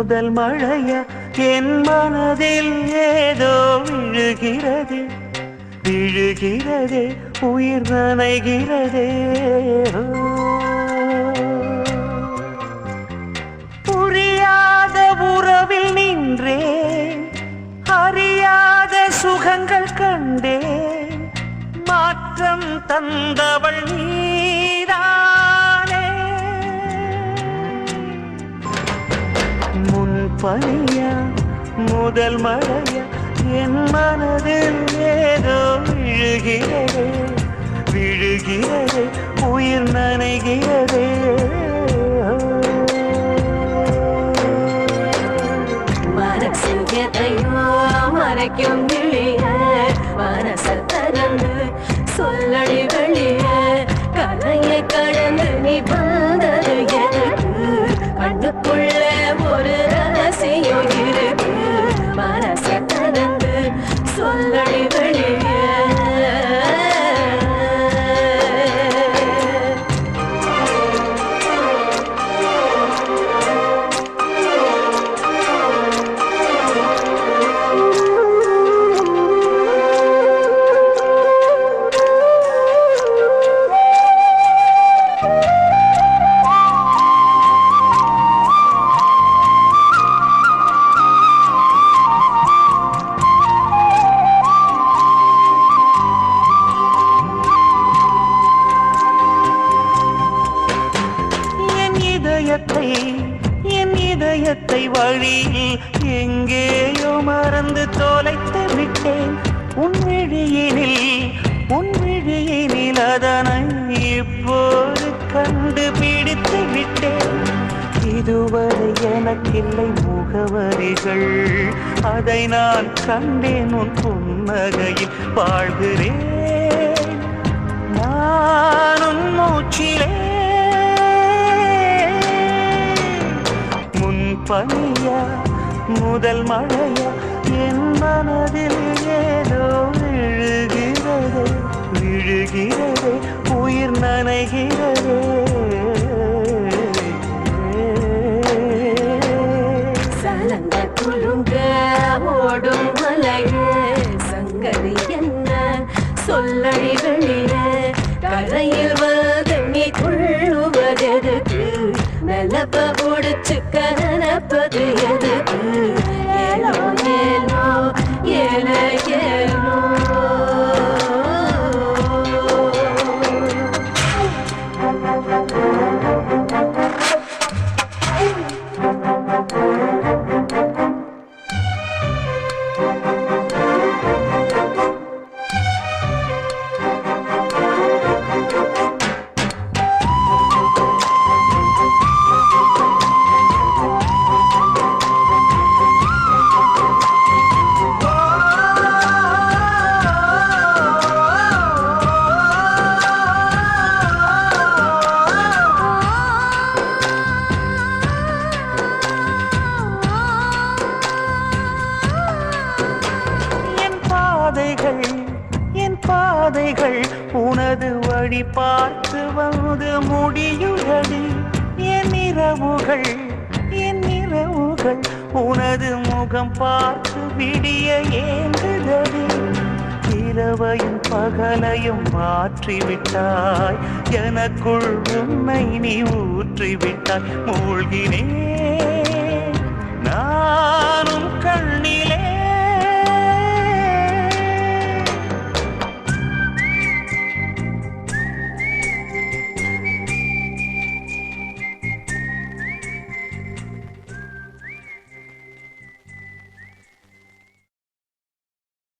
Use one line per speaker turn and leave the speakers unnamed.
முதல் மழையா என் மனதில் ஏதோ விழுகிறது விழுகிறதே உயிர் நனைகிறதே புரியாத உறவில் நின்றேன் அறியாத சுகங்கள் கண்டேன் மாற்றம் தந்தவள் நீதானே முன்பனியா முதல் மழையா என் மனதில் ஏதோ விழுகிறதே விழுகிறதே உயிர் நனைகிறதே
மனசில் எதையோ மறைக்கும் விழிய மனசை திறந்து சொல்லடி வெளிய கதையை கடந்து நீ வந்தது எனக்கு கண்ணுக்குள்ள ஒரு ரகசியம் இருக்கு மனசை திறந்து சொல்லடி வெளிய
என் இதயத்தை வழியில் எங்கேயோ மறந்து தொலைத்து விட்டேன் உன் விழியினில் அதனை இப்போது கண்டுபிடித்து விட்டேன் இதுவரை எனக்கில்லை முகவரிகள் அதை நான் கண்டேன் உன் புன்னகையில் வாழ்கிறேன் நான் உன் மூச்சிலே பனியா முதல் மழையா என் மனதில் ஏதோ விழுகிறதே விழுகிறதே உயிர் நனைகிறதே
சலங்க குலுங்க ஓடும் மலையே சங்கதி என்ன சொல்லடி வெளிய கரையில் வந்து நீ துள்ளுவதெதுக்கு நிலப்ப முடிச்சு கனப்பது எதுக்கு ஏலோ ஏலோ ஏல ஏலோ என் பாதைகள் உனது வழி பார்த்து வந்து முடியுதடி என் இரவுகள் உனது முகம் பார்த்து விடிய ஏங்குதடி இரவையும் பகலையும் மாற்றிவிட்டாய் எனக்குள் உன்னை நீ ஊற்றிவிட்டாய் மூழ்கினேன்